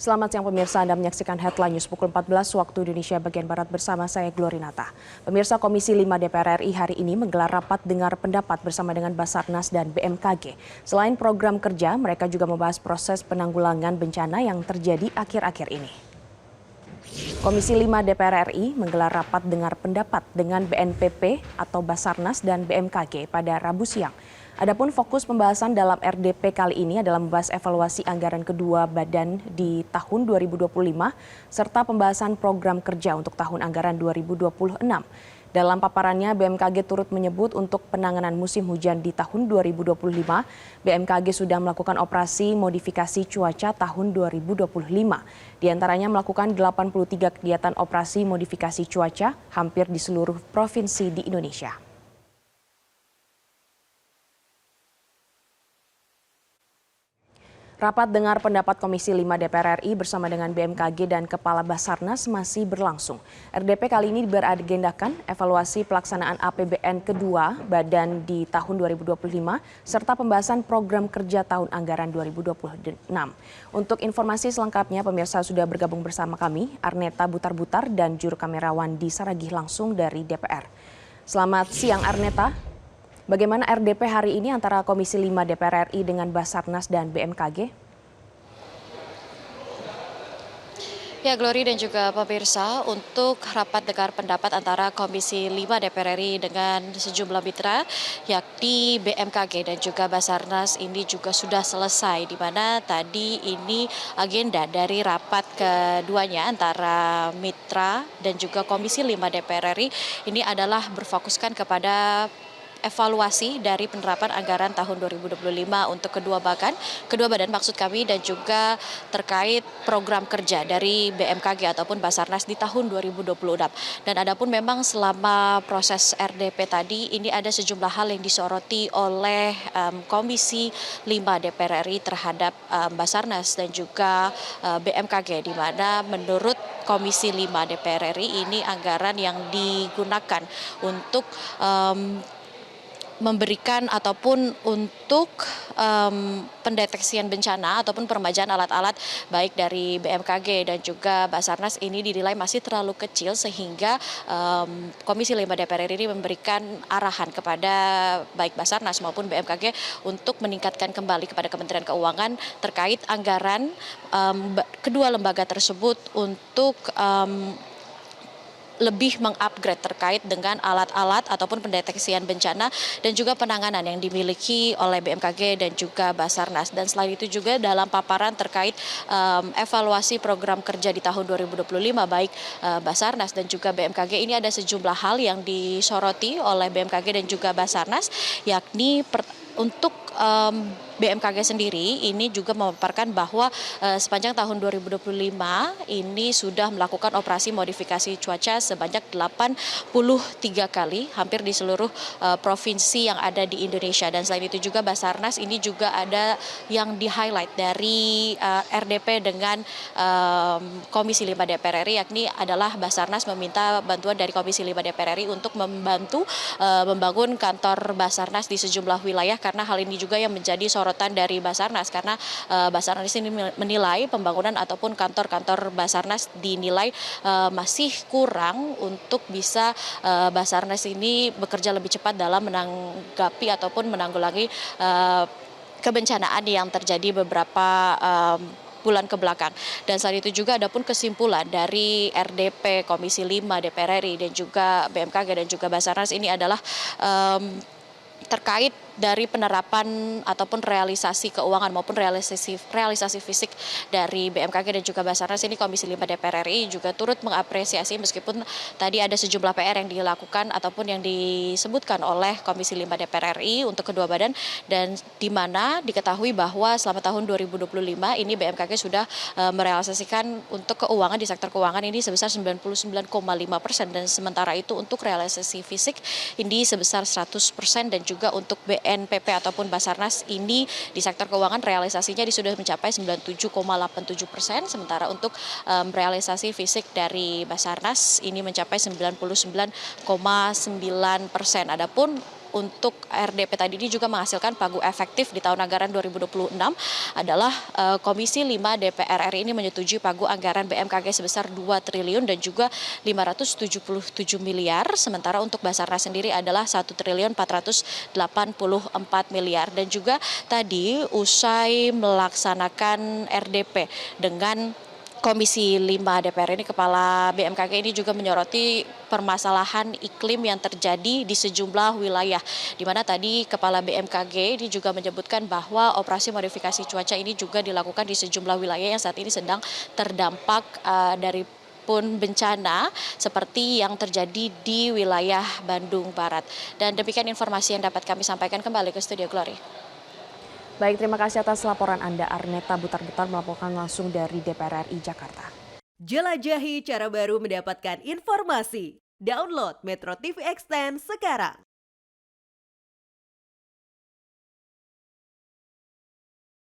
Selamat siang pemirsa, Anda menyaksikan Headline News pukul 14 waktu Indonesia bagian Barat bersama saya Glorinata. Pemirsa Komisi 5 DPR RI hari ini menggelar rapat dengar pendapat bersama dengan Basarnas dan BMKG. Selain program kerja, mereka juga membahas proses penanggulangan bencana yang terjadi akhir-akhir ini. Komisi 5 DPR RI menggelar rapat dengar pendapat dengan BNPB atau Basarnas dan BMKG pada Rabu siang. Adapun fokus pembahasan dalam RDP kali ini adalah membahas evaluasi anggaran kedua badan di tahun 2025 serta pembahasan program kerja untuk tahun anggaran 2026. Dalam paparannya, BMKG turut menyebut untuk penanganan musim hujan di tahun 2025, BMKG sudah melakukan operasi modifikasi cuaca tahun 2025. Di antaranya melakukan 83 kegiatan operasi modifikasi cuaca hampir di seluruh provinsi di Indonesia. Rapat dengar pendapat Komisi 5 DPR RI bersama dengan BMKG dan Kepala Basarnas masih berlangsung. RDP kali ini beragendakan evaluasi pelaksanaan APBN kedua badan di tahun 2025 serta pembahasan program kerja tahun anggaran 2026. Untuk informasi selengkapnya pemirsa sudah bergabung bersama kami Arneta Butar-Butar dan juru kamerawan di Saragih langsung dari DPR. Selamat siang Arneta. Bagaimana RDP hari ini antara Komisi 5 DPR RI dengan Basarnas dan BMKG? Ya, Glory dan juga pemirsa, untuk rapat dengar pendapat antara Komisi 5 DPR RI dengan sejumlah mitra, yakni BMKG dan juga Basarnas ini juga sudah selesai, di mana tadi ini agenda dari rapat keduanya antara mitra dan juga Komisi 5 DPR RI ini adalah berfokuskan kepada evaluasi dari penerapan anggaran tahun 2025 untuk kedua badan maksud kami dan juga terkait program kerja dari BMKG ataupun Basarnas di tahun 2026. Dan adapun memang selama proses RDP tadi ini ada sejumlah hal yang disoroti oleh Komisi 5 DPR RI terhadap Basarnas dan juga BMKG, di mana menurut Komisi 5 DPR RI ini anggaran yang digunakan untuk memberikan ataupun untuk pendeteksian bencana ataupun peremajaan alat-alat baik dari BMKG dan juga Basarnas ini dinilai masih terlalu kecil sehingga Komisi 5 DPR RI ini memberikan arahan kepada baik Basarnas maupun BMKG untuk meningkatkan kembali kepada Kementerian Keuangan terkait anggaran kedua lembaga tersebut untuk lebih mengupgrade terkait dengan alat-alat ataupun pendeteksian bencana dan juga penanganan yang dimiliki oleh BMKG dan juga Basarnas. Dan selain itu juga dalam paparan terkait evaluasi program kerja di tahun 2025 baik Basarnas dan juga BMKG ini ada sejumlah hal yang disoroti oleh BMKG dan juga Basarnas, yakni untuk BMKG sendiri ini juga memaparkan bahwa sepanjang tahun 2025 ini sudah melakukan operasi modifikasi cuaca sebanyak 83 kali hampir di seluruh provinsi yang ada di Indonesia. Dan selain itu juga Basarnas ini juga ada yang di-highlight dari RDP dengan Komisi 5 DPR RI, yakni adalah Basarnas meminta bantuan dari Komisi 5 DPR RI untuk membantu membangun kantor Basarnas di sejumlah wilayah, karena hal ini juga yang menjadi sorotan dari Basarnas, karena Basarnas ini menilai pembangunan ataupun kantor-kantor Basarnas dinilai masih kurang untuk bisa Basarnas ini bekerja lebih cepat dalam menanggapi ataupun menanggulangi kebencanaan yang terjadi beberapa bulan ke belakang. Dan selain itu juga ada pun kesimpulan dari RDP Komisi 5 DPR RI dan juga BMKG dan juga Basarnas ini adalah terkait dari penerapan ataupun realisasi keuangan maupun realisasi fisik dari BMKG dan juga Basarnas ini Komisi 5 DPR RI juga turut mengapresiasi meskipun tadi ada sejumlah PR yang dilakukan ataupun yang disebutkan oleh Komisi 5 DPR RI untuk kedua badan, dan di mana diketahui bahwa selama tahun 2025 ini BMKG sudah merealisasikan untuk keuangan di sektor keuangan ini sebesar 99,5%, dan sementara itu untuk realisasi fisik ini sebesar 100%, dan juga untuk BNPB ataupun Basarnas ini di sektor keuangan realisasinya sudah mencapai 97,87%, sementara untuk realisasi fisik dari Basarnas ini mencapai 99,9%. Adapun untuk RDP tadi ini juga menghasilkan pagu efektif di tahun anggaran 2026 adalah Komisi 5 DPR RI ini menyetujui pagu anggaran BMKG sebesar 2 triliun dan juga 577 miliar. Sementara untuk Basarnas sendiri adalah 1 triliun 484 miliar. Dan juga tadi usai melaksanakan RDP dengan Komisi 5 DPR ini, Kepala BMKG ini juga menyoroti permasalahan iklim yang terjadi di sejumlah wilayah. Di mana tadi Kepala BMKG ini juga menyebutkan bahwa operasi modifikasi cuaca ini juga dilakukan di sejumlah wilayah yang saat ini sedang terdampak dari pun bencana seperti yang terjadi di wilayah Bandung Barat. Dan demikian informasi yang dapat kami sampaikan. Kembali ke Studio Glory. Baik, terima kasih atas laporan Anda. Arneta Butar-Butar melaporkan langsung dari DPR RI Jakarta. Jelajahi cara baru mendapatkan informasi. Download Metro TV Extend sekarang.